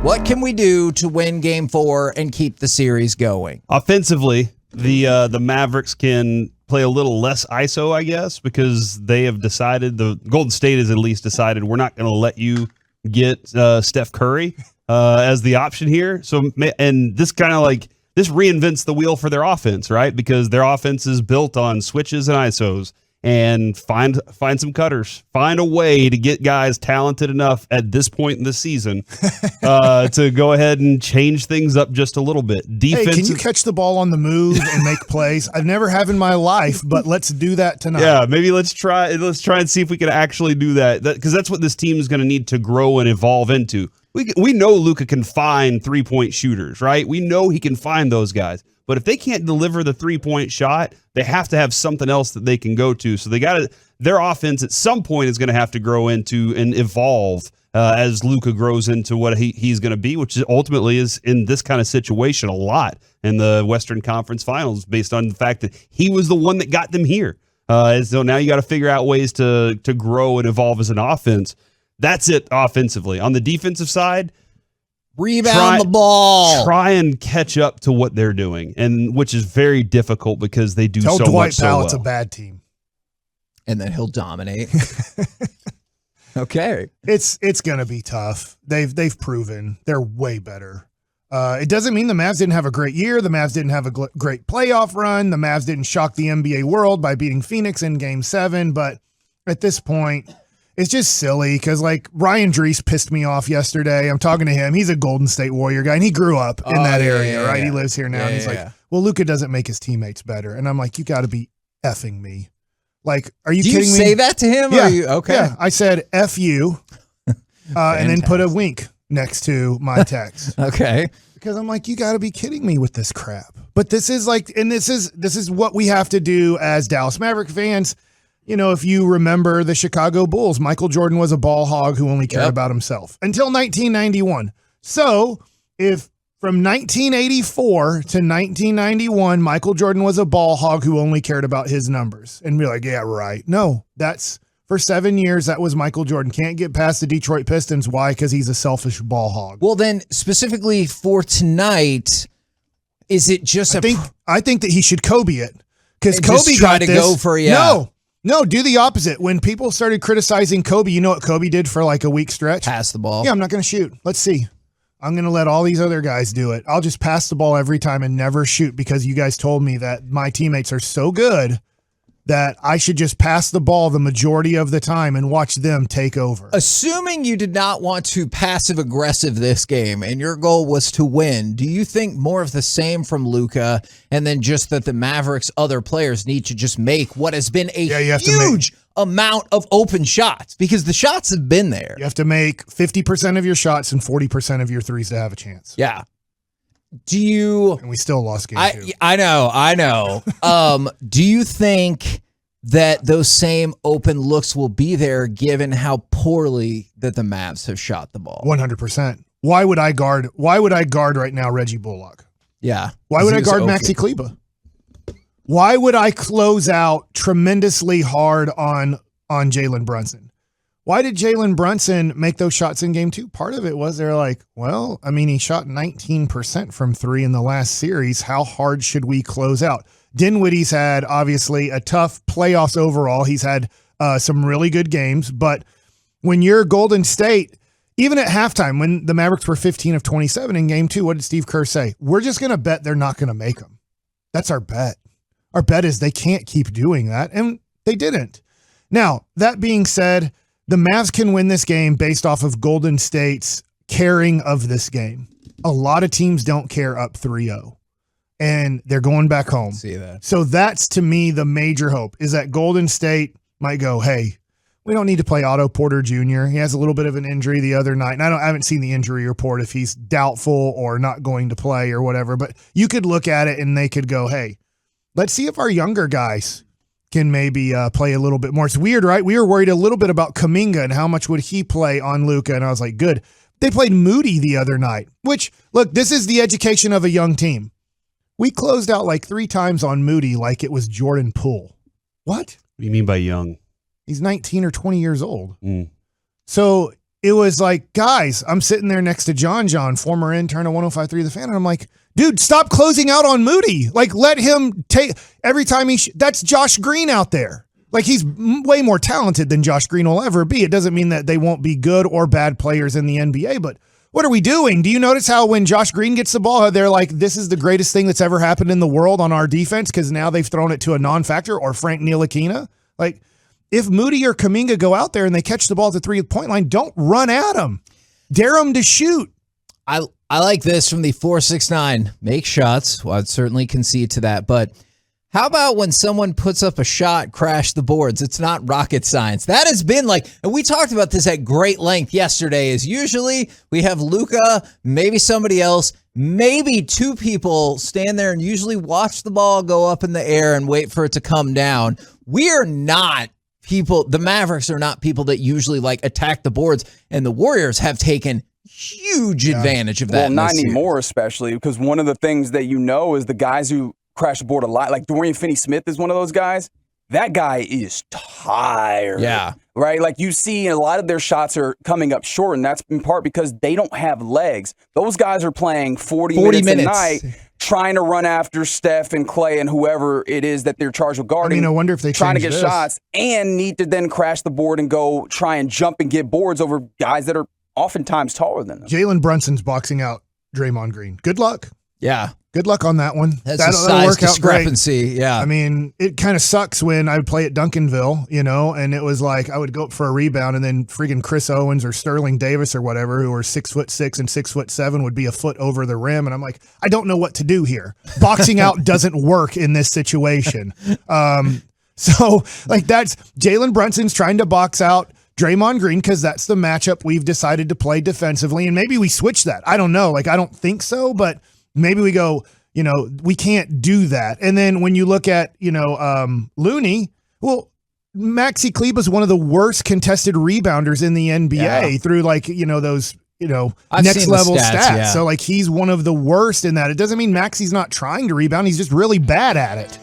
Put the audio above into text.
What can we do to win Game 4 and keep the series going? Offensively, the Mavericks can play a little less ISO, I guess, because they have decided, the Golden State has at least decided, we're not going to let you get Steph Curry as the option here. So, and this kind of like, this reinvents the wheel for their offense, right? Because their offense is built on switches and ISOs, and find some cutters. Find a way to get guys talented enough at this point in the season to go ahead and change things up just a little bit. Hey, can you catch the ball on the move and make plays? I've never have in my life, but let's do that tonight. Yeah, maybe let's try and see if we can actually do that, because that's what this team is going to need to grow and evolve into. We know Luka can find three-point shooters, right? We know he can find those guys. But if they can't deliver the three-point shot, they have to have something else that they can go to. So their offense at some point is going to have to grow into and evolve as Luka grows into what he's going to be, which ultimately is in this kind of situation a lot in the Western Conference Finals, based on the fact that he was the one that got them here. So now you got to figure out ways to grow and evolve as an offense. That's it offensively. On the defensive side, rebound the ball. Try and catch up to what they're doing, and which is very difficult because they do Tell so Dwight much so Powell well. it's a bad team. And then he'll dominate. Okay. It's going to be tough. They've proven they're way better. It doesn't mean the Mavs didn't have a great year. The Mavs didn't have a great playoff run. The Mavs didn't shock the NBA world by beating Phoenix in Game 7. But at this point, it's just silly because, like, Ryan Drees pissed me off yesterday. I'm talking to him. He's a Golden State Warrior guy, and he grew up in that area, right? Yeah. He lives here now, and he's like, well, Luka doesn't make his teammates better. And I'm like, you got to be effing me. Like, are you kidding me? Do you say that to him? Yeah. Or are you, okay. Yeah. I said, F you, and then put a wink next to my text. Okay. Because I'm like, you got to be kidding me with this crap. But this is like, and this is what we have to do as Dallas Maverick fans. You know, if you remember the Chicago Bulls, Michael Jordan was a ball hog who only cared about himself until 1991. So if from 1984 to 1991, Michael Jordan was a ball hog who only cared about his numbers, and be like, yeah, right. No, that's for 7 years. That was Michael Jordan. Can't get past the Detroit Pistons. Why? Because he's a selfish ball hog. Well, then specifically for tonight, is it just I think that he should Kobe it, because Kobe just try got to this. go for No, do the opposite. When people started criticizing Kobe, you know what Kobe did for like a week stretch? Pass the ball. Yeah, I'm not going to shoot. Let's see. I'm going to let all these other guys do it. I'll just pass the ball every time and never shoot because you guys told me that my teammates are so good that I should just pass the ball the majority of the time and watch them take over. Assuming you did not want to passive-aggressive this game and your goal was to win, do you think more of the same from Luka, and then just that the Mavericks' other players need to just make what has been a huge amount of open shots? Because the shots have been there. You have to make 50% of your shots and 40% of your threes to have a chance. Yeah. And we still lost game 2. I know. Do you think that those same open looks will be there given how poorly that the Mavs have shot the ball? 100%. Why would I guard right now Reggie Bullock? Yeah. Why would I guard Maxi Kleber? Why would I close out tremendously hard on Jalen Brunson? Why did Jalen Brunson make those shots in game 2? Part of it was they're like, well, I mean, he shot 19% from 3 in the last series. How hard should we close out? Dinwiddie's had, obviously, a tough playoffs overall. He's had some really good games. But when you're Golden State, even at halftime, when the Mavericks were 15 of 27 in game 2, what did Steve Kerr say? We're just going to bet they're not going to make them. That's our bet. Our bet is they can't keep doing that, and they didn't. Now, that being said, the Mavs can win this game based off of Golden State's caring of this game. A lot of teams don't care up 3-0, and they're going back home. See that. So that's, to me, the major hope is that Golden State might go, hey, we don't need to play Otto Porter Jr. He has a little bit of an injury the other night, and I haven't seen the injury report if he's doubtful or not going to play or whatever, but you could look at it and they could go, hey, let's see if our younger guys can maybe play a little bit more. It's weird, right? We were worried a little bit about Kuminga and how much would he play on Luka, and I was like, good. They played Moody the other night, which, look, this is the education of a young team. We closed out like 3 times on Moody like it was Jordan Poole. What? What do you mean by young? He's 19 or 20 years old. So it was like, guys, I'm sitting there next to John, former intern of 105.3 The Fan, and I'm like, dude, stop closing out on Moody. Like, let him take every time that's Josh Green out there. Like, he's way more talented than Josh Green will ever be. It doesn't mean that they won't be good or bad players in the NBA, but what are we doing? Do you notice how when Josh Green gets the ball, they're like, this is the greatest thing that's ever happened in the world on our defense because now they've thrown it to a non-factor, or Frank Ntilikina? Like, if Moody or Kuminga go out there and they catch the ball at the 3-point line, don't run at them. Dare them to shoot. I like this from the 469. Make shots. Well, I'd certainly concede to that. But how about when someone puts up a shot, crash the boards? It's not rocket science. That has been like, and we talked about this at great length yesterday, is usually we have Luka, maybe somebody else, maybe two people stand there and usually watch the ball go up in the air and wait for it to come down. We are not people, the Mavericks are not people that usually like attack the boards, and the Warriors have taken huge advantage of that. Well, not anymore, especially because one of the things that is the guys who crash the board a lot, like Dorian Finney-Smith is one of those guys. That guy is tired. Yeah. Right? Like, you see a lot of their shots are coming up short, and that's in part because they don't have legs. Those guys are playing 40 minutes a night trying to run after Steph and Clay and whoever it is that they're charged with guarding. I mean, I wonder if they trying to get this. shots and need to then crash the board and go try and jump and get boards over guys that are oftentimes taller than them. Jalen Brunson's boxing out Draymond Green. Good luck. Yeah. Good luck on that one. That's a size discrepancy. Yeah. I mean, it kind of sucks when I would play at Duncanville, and it was like I would go up for a rebound and then freaking Chris Owens or Sterling Davis or whatever, who are 6'6" and 6'7", would be a foot over the rim. And I'm like, I don't know what to do here. Boxing out doesn't work in this situation. So like that's Jalen Brunson's trying to box out Draymond Green because that's the matchup we've decided to play defensively. And maybe we switch that. I don't know. Like, I don't think so, but maybe we go, we can't do that. And then when you look at, Looney, well, Maxi Kleber is one of the worst contested rebounders in the NBA through those, next level stats. Yeah. So like he's one of the worst in that. It doesn't mean Maxi's not trying to rebound. He's just really bad at it.